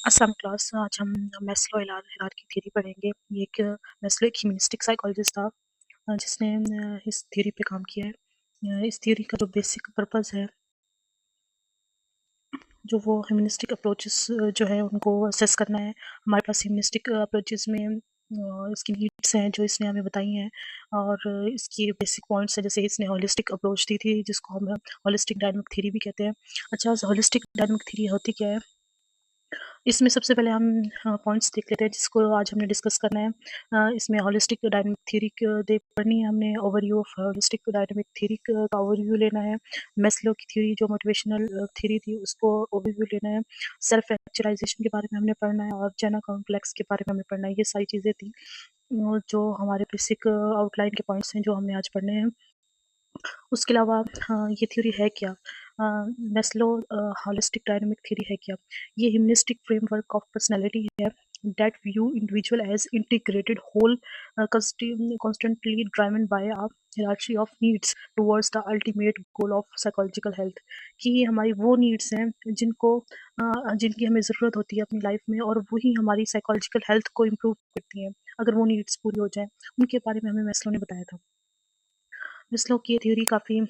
Assam class आज हम Maslow hierarchy theory पढ़ेंगे। ये एक मैस्लो एक ह्यूमनिस्टिक साइकोलॉजिस्ट था जिसने इस थ्योरी पे काम किया है। इस थ्योरी का जो बेसिक पर्पस है, जो वो ह्यूमनिस्टिक अप्रोचेस जो है उनको असेस करना है। हमारे पास ह्यूमनिस्टिक अप्रोचेस में इसकी नीड्स हैं जो इसने हमें बताई हैं, और इसकी बेसिक पॉइंट्स हैं। जैसे इसने होलिस्टिक अप्रोच दी थी जिसको हम होलिस्टिक डायनामिक थ्योरी भी कहते हैं। अच्छा, होलिस्टिक डायनामिक थ्योरी होती क्या है? इसमें सबसे पहले हम पॉइंट्स देख लेते हैं जिसको आज हमने डिस्कस करना है। इसमें होलिस्टिक डायनामिक थ्योरी पढ़नी है हमने। Overview of holistic dynamic theory का ओवरव्यू लेना है। मैस्लो की थ्योरी जो मोटिवेशनल थ्योरी थी उसको ओवरव्यू लेना है। सेल्फ एक्चुअलाइजेशन के बारे में हमने पढ़ना है, और जेना कॉम्प्लेक्स के बारे में हमें पढ़ना है। ये सारी चीज़ें थी जो हमारे बेसिक आउटलाइन के पॉइंट्स हैं जो हमने आज पढ़ने हैं। उसके अलावा ये थ्योरी है क्या? मैस्लो होलिस्टिक डायनामिक थ्योरी है क्या? ये ह्यूमनिस्टिक फ्रेमवर्क ऑफ पर्सनैलिटी है that view individual as integrated whole, constantly driven by a hierarchy of needs towards the ultimate goal of psychological health। कि ये हमारी वो नीड्स हैं जिनकी हमें ज़रूरत होती है अपनी लाइफ में, और वही हमारी साइकोलॉजिकल हेल्थ को इम्प्रूव करती हैं। अगर वो नीड्स पूरी हो जाएँ, उनके बारे में हमें मैस्लो ने बताया था। मैस्लो की ये थ्योरी काफ़ी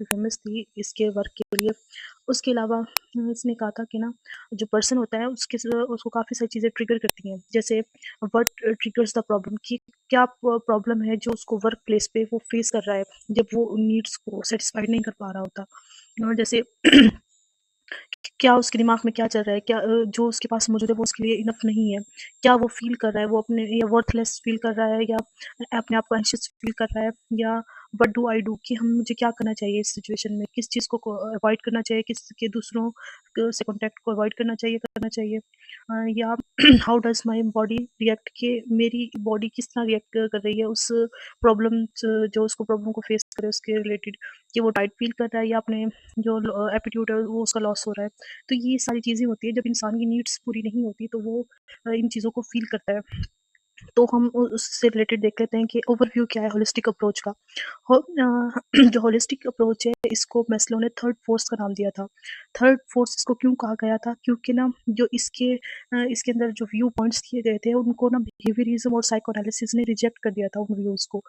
फेमस थी इसके वर्क के लिए। उसके अलावा इसने कहा था कि ना, जो पर्सन होता है उसको काफ़ी सारी चीज़ें ट्रिगर करती हैं। जैसे व्हाट ट्रिगर्स द प्रॉब्लम, कि क्या प्रॉब्लम है जो उसको वर्क प्लेस पे वो फेस कर रहा है जब वो उन नीड्स को सेटिस्फाइड नहीं कर पा रहा होता। जैसे क्या उसके दिमाग में क्या चल रहा है, क्या जो उसके पास मौजूद है वो उसके लिए इनफ नहीं है, क्या वो फील कर रहा है, वो अपने या वर्थलेस फील कर रहा है, या अपने आप को एंशियस फील कर रहा है, या व्हाट डू आई डू, कि हम मुझे क्या करना चाहिए इस सिचुएशन में, किस चीज़ को अवॉइड करना चाहिए, किस के दूसरों से कॉन्टैक्ट को अवॉइड करना चाहिए, या how does my body react, कि मेरी बॉडी किस तरह रिएक्ट कर रही है उस प्रॉब्लम जो उसको प्रॉब्लम को फेस करे उसके रिलेटेड, कि वो टाइट फील कर रहा है या अपने जो एप्टीट्यूड है वो उसका लॉस हो रहा है। तो ये सारी चीज़ें होती हैं, जब इंसान की नीड्स पूरी नहीं होती तो वो इन चीज़ों को फ़ील करता है। तो हम उससे रिलेटेड देख लेते हैं कि ओवरव्यू क्या है होलिस्टिक अप्रोच का। जो होलिस्टिक अप्रोच है इसको मैस्लो ने थर्ड फोर्स का नाम दिया था। थर्ड फोर्स इसको क्यों कहा गया था? क्योंकि ना जो इसके अंदर जो व्यू पॉइंट्स दिए गए थे उनको ना बिहेवियरिज्म और साइकोएनालिसिस ने रिजेक्ट कर दिया था उन व्यूज़ को,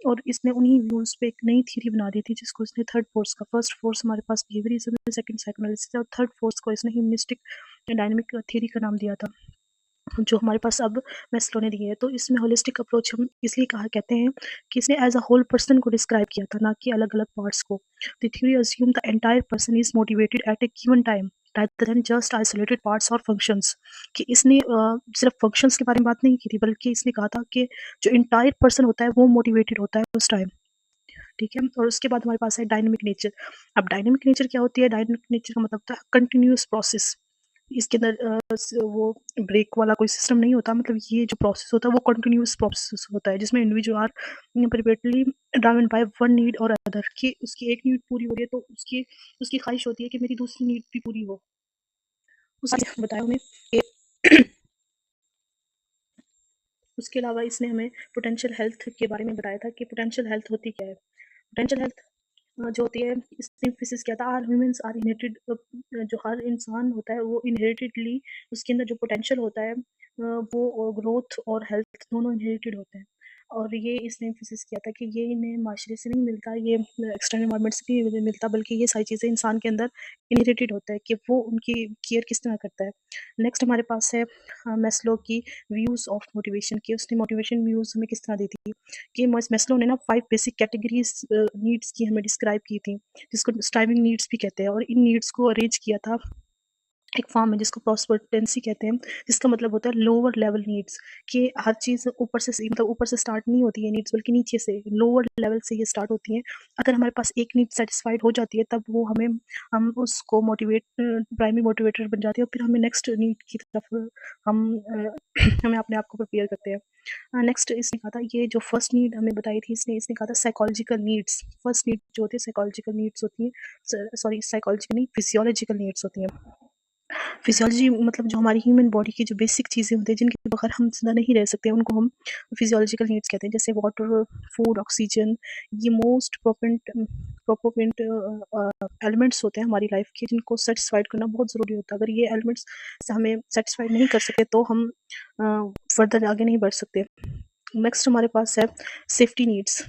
और इसने उन्हीं व्यूज़ पे एक नई थ्योरी बना दी थी जिसको इसने थर्ड फोर्स का, फर्स्ट फोर्स हमारे पास बिहेवियरिज्म है, सेकंड साइकोएनालिसिस है, और थर्ड फोर्स को इसने ह्यूमनिस्टिक डायनामिक थ्योरी का नाम दिया था, जो हमारे पास अब मैस्लो ने दी है। तो इसमें होलिस्टिक अप्रोच हम इसलिए कहा कहते हैं कि इसने एज़ अ होल पर्सन को डिस्क्राइब किया था, ना कि अलग-अलग पार्ट्स को। The theory assume the entire person is motivated at a given time rather than just isolated parts और फंक्शंस। कि इसने सिर्फ फंक्शंस के बारे में बात नहीं की थी, बल्कि इसने कहा था कि जो एंटायर पर्सन होता है वो मोटिवेटेड होता है उस टाइम। ठीक है? और उसके बाद हमारे पास है डायनामिक नेचर। अब डायनामिक नेचर क्या होती है? डायनामिक नेचर का मतलब होता है कंटीन्यूअस प्रोसेस। इसके अंदर वो ब्रेक वाला कोई सिस्टम नहीं होता, मतलब ये जो प्रोसेस होता है वो कंटिन्यूअस प्रोसेस होता है जिसमें individual are perpetually driven by one need or other, कि उसकी एक नीड पूरी हो रही है तो उसकी उसकी ख्वाहिश होती है कि मेरी दूसरी नीड भी पूरी हो। उसके बताया हमें कि उसके अलावा इसने हमें पोटेंशियल हेल्थ के बारे में बताया था कि पोटेंशियल हेल्थ होती क्या है। पोटेंशियल हेल्थ जो होती है, इसने एम्फेसिस किया था आर ह्यूमन्स आर इनहेरिटेड, जो हर इंसान होता है वो इनहेरिटेडली उसके अंदर जो पोटेंशियल होता है वो ग्रोथ और हेल्थ दोनों इनहेरिटेड होते हैं। और ये इसने एम्फेसिस किया था कि ये इन्हें माशरे से नहीं मिलता, ये एक्सटर्नल एनवायरनमेंट से नहीं मिलता, बल्कि ये सारी चीज़ें इंसान के अंदर इनहेरिटेड होता है कि वो उनकी केयर किस तरह करता है। नेक्स्ट हमारे पास है मैस्लो की व्यूज़ ऑफ मोटिवेशन, की उसने मोटिवेशन व्यूज़ हमें किस तरह दी थी। कि मैस्लो ने ना 5 बेसिक कैटेगरीज़ नीड्स की हमें डिस्क्राइब की थी, जिसको स्ट्राइविंग नीड्स भी कहते हैं, और इन नीड्स को अरेंज किया था एक फॉर्म है जिसको प्रोस्पेरेंसी कहते हैं, जिसका मतलब होता है लोअर लेवल नीड्स, कि हर चीज़ मतलब ऊपर से स्टार्ट नहीं होती है नीड्स, बल्कि नीचे से लोअर लेवल से ये स्टार्ट होती हैं। अगर हमारे पास एक नीड सेटिस्फाइड हो जाती है तब वो हम उसको प्राइमरी मोटिवेटर बन जाती है, और फिर हमें नेक्स्ट नीड की तरफ हम हमें अपने आप को प्रिपेयर करते हैं। नेक्स्ट इसने कहा था, ये जो फर्स्ट नीड हमें बताई थी इसने कहा था साइकोलॉजिकल नीड्स। फर्स्ट नीड जो होती है साइकोलॉजिकल नीड्स होती हैं, सॉरी साइकोलॉजिकल नहीं फिजियोलॉजिकल नीड्स होती हैं। फिजियोलॉजी मतलब जो हमारी ह्यूमन बॉडी की जो बेसिक चीज़ें होती हैं जिनके बगैर हम ज़िंदा नहीं रह सकते, उनको हम फिजियोलॉजिकल नीड्स कहते हैं। जैसे वाटर, फूड, ऑक्सीजन, ये मोस्ट प्रोपोर्टेंट एलिमेंट्स होते हैं हमारी लाइफ के, जिनको सेटिस्फाइड करना बहुत ज़रूरी होता है। अगर ये एलिमेंट्स से हमें सेटिस्फाइड नहीं कर सकते तो हम फर्दर आगे नहीं बढ़ सकते। नेक्स्ट हमारे पास है सेफ्टी नीड्स।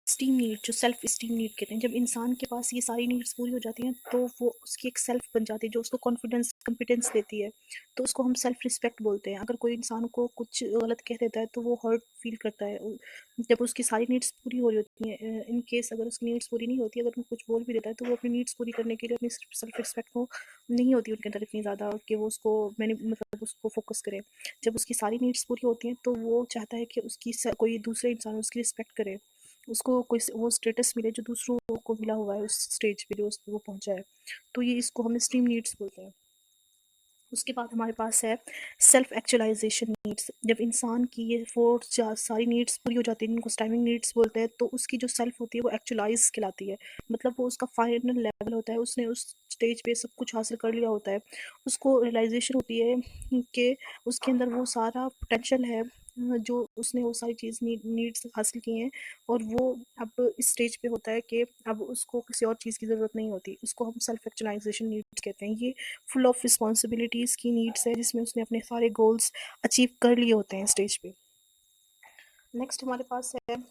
स्टीम नीड, जो सेल्फ स्टीम नीड कहते हैं, जब इंसान के पास ये सारी नीड्स पूरी हो जाती हैं तो वो उसकी एक सेल्फ बन जाती है जो उसको कॉन्फिडेंस कॉम्पिटेंस देती है, तो उसको हम सेल्फ रिस्पेक्ट बोलते हैं। अगर कोई इंसान को कुछ गलत कह देता है तो वो हर्ट फील करता है। जब उसकी सारी नीड्स पूरी हो रही होती हैं, इन केस अगर उसकी नीड्स पूरी नहीं होती, अगर वो कुछ बोल भी देता है तो वो अपनी नीड्स पूरी करने के लिए अपनी सेल्फ रिस्पेक्ट को नहीं होती उनके अंदर इतनी ज़्यादा कि वो उसको मैंने मतलब उसको फोकस करे। जब उसकी सारी नीड्स पूरी होती हैं तो वो चाहता है कि उसकी कोई दूसरे इंसान उसकी रिस्पेक्ट करे, उसको कोई वो स्टेटस मिले जो दूसरों को मिला हुआ है, उस स्टेज पे जो उस वो पहुंचा है। तो ये इसको हम स्ट्रीम नीड्स बोलते हैं। उसके बाद हमारे पास है सेल्फ एक्चुअलाइजेशन नीड्स। जब इंसान की ये फोर सारी नीड्स पूरी हो जाती है, इनको स्टाइमिंग नीड्स बोलते हैं, तो उसकी जो सेल्फ होती है वो एक्चुअलाइज कहलाती है। मतलब वो उसका फाइनल लेवल होता है, उसने उस स्टेज पे सब कुछ हासिल कर लिया होता है। उसको रियलाइजेशन होती है कि उसके अंदर वो सारा पोटेंशियल है, जो उसने वो सारी चीज़ नीड्स हासिल की हैं, और वो अब इस स्टेज पे होता है कि अब उसको किसी और चीज़ की ज़रूरत नहीं होती। उसको हम सेल्फ एक्चुअलाइजेशन नीड्स कहते हैं। ये फुल ऑफ रिस्पॉन्सिबिलिटीज़ की नीड्स है, जिसमें उसने अपने सारे गोल्स अचीव कर लिए होते हैं स्टेज पे। नेक्स्ट हमारे पास है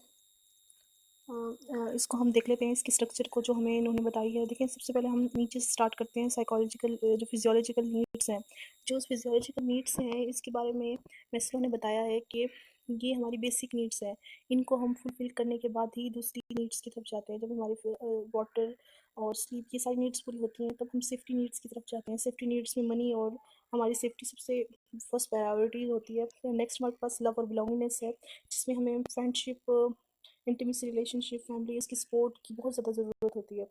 इसको हम देख लेते हैं, इसकी स्ट्रक्चर को जो हमें इन्होंने बताई है। देखिए, सबसे पहले हम नीचे से स्टार्ट करते हैं। साइकोलॉजिकल जो फिजियोलॉजिकल नीड्स हैं, जो फिजियोलॉजिकल नीड्स हैं इसके बारे में मैस्लो ने बताया है कि ये हमारी बेसिक नीड्स हैं। इनको हम फुलफिल करने के बाद ही दूसरी नीड्स की तरफ जाते हैं। जब हमारे वाटर और स्लीप ये सारी नीड्स पूरी होती हैं तब हम सेफ्टी नीड्स की तरफ जाते हैं। सेफ्टी नीड्स में मनी और हमारी सेफ्टी सबसे फर्स्ट प्रायोरिटी होती है। नेक्स्ट हमारे पास लव और बिलोंगिंगनेस है, जिसमें हमें फ्रेंडशिप, इंटीमेसी, रिलेशनशिप, फैमिली, इसकी सपोर्ट की बहुत ज़्यादा ज़रूरत होती है।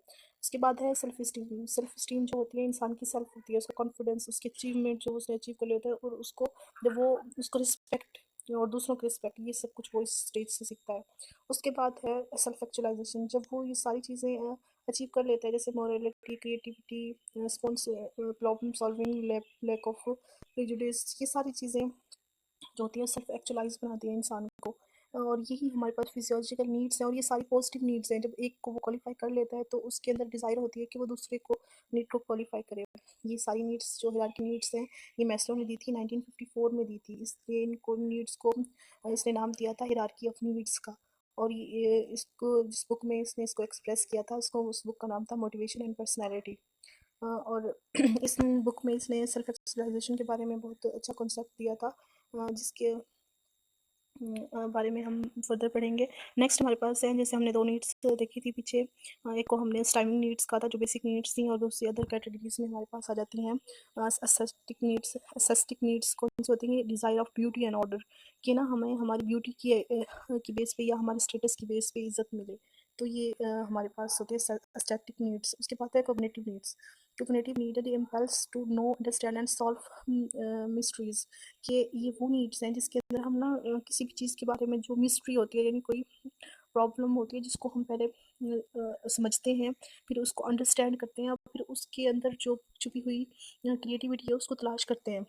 उसके बाद है सेल्फ स्टीम। सेल्फ स्टीम जो होती है इंसान की सेल्फ होती है, उसका कॉन्फिडेंस, उसके अचीवमेंट जो उसने अचीव कर लिया होता है, और उसको जब वो उसको रिस्पेक्ट और दूसरों की रिस्पेक्ट, ये सब कुछ वो इस स्टेज से सीखता है। उसके बाद है सेल्फ एक्चुअलाइजेशन। जब वो ये सारी चीज़ें अचीव कर लेता है, जैसे morality, creativity, response, problem solving, lack of prejudice, ये सारी चीज़ें जो होती है सेल्फ एक्चुअलाइज बनाती है इंसान को। और यही हमारे पास फिजियोलॉजिकल नीड्स हैं, और ये सारी पॉजिटिव नीड्स हैं। जब एक को वो क्वालिफाई कर लेता है तो उसके अंदर डिज़ायर होती है कि वो दूसरे को नीड को क्वालिफाई करे। ये सारी नीड्स जो हायरार्की नीड्स हैं, ये मैस्लो ने दी थी, 1954 में दी थी। इसलिए इनको नीड्स को इसने नाम दिया था हायरार्की ऑफ नीड्स का। और ये इसको जिस बुक में इसने इसको एक्सप्रेस किया था, उसको उस बुक का नाम था मोटिवेशन एंड पर्सनैलिटी। और इस बुक में इसने सेल्फ एक्चुअलाइजेशन के बारे में बहुत अच्छा कॉन्सेप्ट दिया था, जिसके बारे में हम फर्दर पढ़ेंगे। नेक्स्ट हमारे पास है, जैसे हमने दो नीड्स देखी थी पीछे, एक को हमने स्टाइमिंग नीड्स कहा था जो बेसिक नीड्स थी, और दूसरी अदर कैटेगरीज में हमारे पास आ जाती हैं एस्थेटिक नीड्स। एस्थेटिक नीड्स कौन सी होती हैं? Desire of beauty and order, कि ना हमें हमारी ब्यूटी की बेस पे या हमारे स्टेटस की बेस पे इज्जत मिले, तो ये हमारे पास होती है एस्थेटिक नीड्स। उसके बाद है कॉग्निटिव नीड्स। कॉग्निटिव नीड है the impulse to know, understand and solve mysteries, कि ये वो नीड्स हैं जिसके अंदर हम ना किसी भी चीज़ के बारे में जो मिस्ट्री होती है, यानी कोई प्रॉब्लम होती है जिसको हम पहले समझते हैं, फिर उसको अंडरस्टैंड करते हैं, और फिर उसके अंदर जो छुपी हुई क्रिएटिविटी है उसको तलाश करते हैं।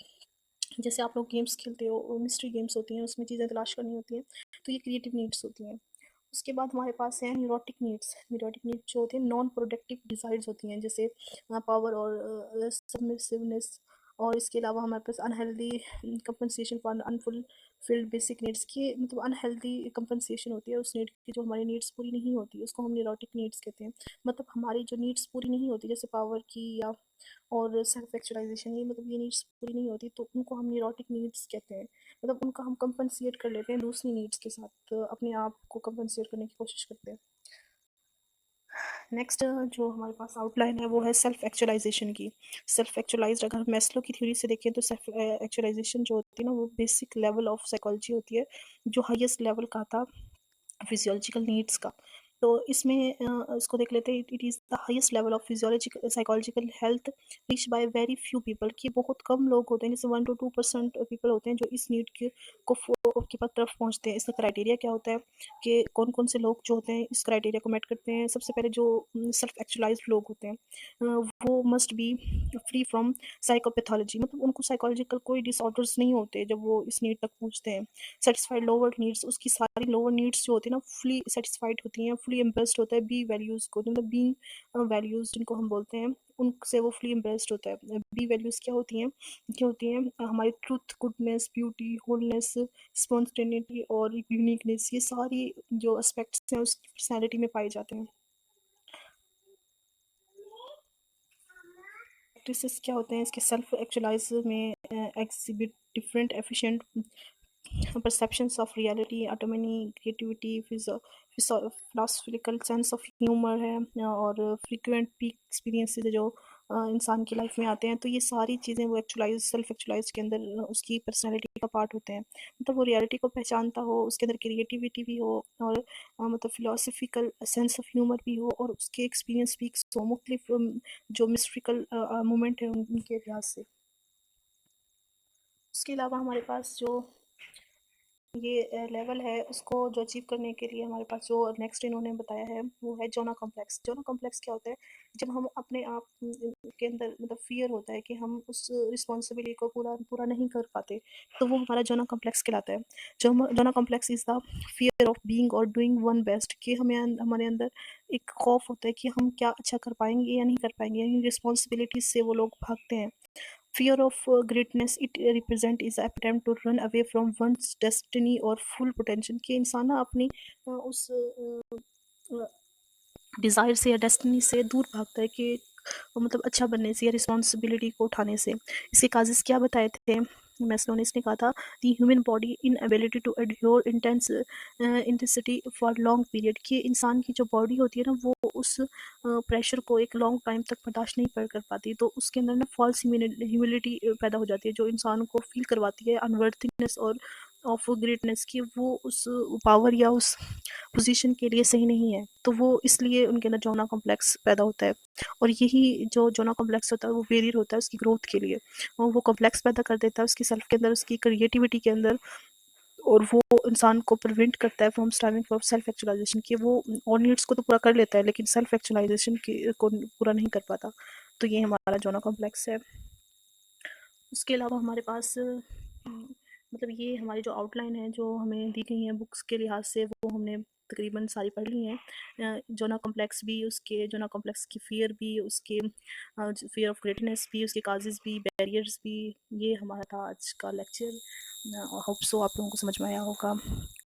जैसे आप लोग गेम्स खेलते हो, मिस्ट्री गेम्स होती हैं, उसमें चीज़ें तलाश करनी होती हैं, तो ये क्रिएटिव नीड्स होती हैं। उसके बाद हमारे पास है न्यूरोटिक नीड्स। न्यूरोटिक नीड्स जो होती हैं नॉन प्रोडक्टिव डिज़ायर्स होती हैं, जैसे पावर और सबमिसिवनेस। और इसके अलावा हमारे पास unhealthy compensation for unfulfilled basic needs की, मतलब अनहेल्दी कंपनसेशन होती है उस नीड की जो हमारी नीड्स पूरी नहीं होती, उसको हम न्यूरोटिक नीड्स कहते हैं। मतलब हमारी जो नीड्स पूरी नहीं होती, जैसे पावर की या और सेल्फ एक्चुअलाइजेशन, ये मतलब ये नीड्स पूरी नहीं होती, तो उनको हम न्यूरोटिक नीड्स कहते हैं। मतलब उनका हम कंपनसेट कर लेते हैं दूसरी नीड्स के साथ, अपने आप को कंपनसेट करने की कोशिश करते हैं। नेक्स्ट जो हमारे पास आउटलाइन है वो है सेल्फ एक्चुअलाइजेशन की। सेल्फ एक्चुअलाइज्ड, अगर हम मैस्लो की थ्योरी से देखें तो सेल्फ एक्चुअलाइजेशन जो होती है ना, वो बेसिक लेवल ऑफ साइकोलॉजी होती है, जो हाईएस्ट लेवल का था फिजियोलॉजिकल नीड्स का। तो इसमें इसको देख लेते हैं। It is the highest level of physiological psychological health reach by very few people, कि बहुत कम लोग होते हैं, जैसे 1 to 2% पीपल होते हैं जो इस नीड के को की तरफ पहुंचते हैं। इसका क्राइटेरिया क्या होता है कि कौन कौन से लोग जो होते हैं इस क्राइटेरिया को मेट करते हैं। सबसे पहले जो सेल्फ एक्चुअलाइज्ड लोग होते हैं वो must be free from psychopathology, मतलब उनको साइकोलॉजिकल कोई डिसऑर्डर्स नहीं होते जब वो इस नीड तक पहुंचते हैं। सेटिस्फाइड लोअर नीड्स, उसकी सारी लोअर नीड्स जो होती है ना फुली सेटिस्फाइड होती हैं, फुली इम्प्रेस्ड होता है बी वैल्यूज़ को, मतलब बीइंग वैल्यूज़ जिनको हम बोलते हैं उनसे वो फुली इम्प्रेस्ड होता है। बी वैल्यूज़ क्या होती हैं हमारी truth, goodness, beauty, wholeness, spontaneity और यूनिकनेस, ये सारी जो एस्पेक्ट्स हैं उसकी पर्सनैलिटी में पाए जाते हैं। प्रैक्टिसेस क्या होते हैं इसके सेल्फ एक्चुअलाइज में exhibit different efficient perceptions of reality, autonomy, creativity, philosophical sense of humor है और frequent peak experiences है जो इंसान की लाइफ में आते हैं। तो ये सारी चीज़ें वो एक्चुअलाइज सेल्फ एक्चुअलाइज के अंदर उसकी पर्सनालिटी का पार्ट होते हैं। मतलब वो रियलिटी को पहचानता हो, उसके अंदर क्रिएटिविटी भी हो और मतलब फिलोसफिकल सेंस ऑफ ह्यूमर भी हो और उसके एक्सपीरियंस भी हो मुख्तलिफ जो मिस्ट्रिकल मोमेंट है उनके लिहाज से। उसके अलावा हमारे पास जो ये लेवल है उसको जो अचीव करने के लिए हमारे पास जो नेक्स्ट इन्होंने बताया है वो है जोना कॉम्प्लेक्स। जोना कॉम्प्लेक्स क्या होता है, जब हम अपने आप के अंदर मतलब फियर होता है कि हम उस रिस्पॉन्सिबिलिटी को पूरा पूरा नहीं कर पाते, तो वो हमारा जोना कॉम्प्लेक्स कहलाता है। जो Jonah complex is the fear of being और डूइंग वन बेस्ट, कि हमें हमारे अंदर एक खौफ होता है कि हम क्या अच्छा कर पाएंगे या नहीं कर पाएंगे, यानी रिस्पॉन्सिबिलिटीज से वो लोग भागते हैं। Fear of greatness it represent is attempt to run away from one's destiny or full potential, कि इंसान ना अपनी उस डिज़ायर से या डेस्टिनी से दूर भागता है कि मतलब अच्छा बनने से या रिस्पॉन्सिबिलिटी को उठाने से। इसके काजेज़ क्या बताए थे मैस्लोनिस ने कहा था, the human body in ability to endure intense intensity for long period, कि इंसान की जो बॉडी होती है ना वो उस प्रेशर को एक लॉन्ग टाइम तक बर्दाश्त नहीं कर पाती, तो उसके अंदर ना फॉल्स ह्यूमिलिटी पैदा हो जाती है जो इंसान को फील करवाती है अनवर्थीनेस और ऑफ ग्रेटनेस, की वो उस पावर या उस पोजीशन के लिए सही नहीं है। तो वो इसलिए उनके अंदर जोना कॉम्प्लेक्स पैदा होता है और यही जो जोना कॉम्प्लेक्स होता है वो वेरियर होता है उसकी ग्रोथ के लिए, और वो कॉम्प्लेक्स पैदा कर देता है उसकी सेल्फ के अंदर, उसकी क्रिएटिविटी के अंदर, और वो इंसान को प्रिवेंट करता है from striving for self actualization, कि वो और नीड्स को तो पूरा कर लेता है लेकिन सेल्फ एक्चुअलाइजेशन को पूरा नहीं कर पाता। तो ये हमारा जोना कॉम्प्लेक्स है। उसके अलावा हमारे पास मतलब ये हमारी जो आउटलाइन है जो हमें दी गई है बुक्स के लिहाज से वो हमने तकरीबन सारी पढ़ ली हैं। जोना कॉम्प्लेक्स भी, उसके जोना कॉम्प्लेक्स की फियर भी, उसके फियर ऑफ ग्रेटनेस भी, उसके काजेज़ भी, बैरियर्स भी। ये हमारा था आज का लेक्चर। होप सो आप लोगों को समझ में आया होगा।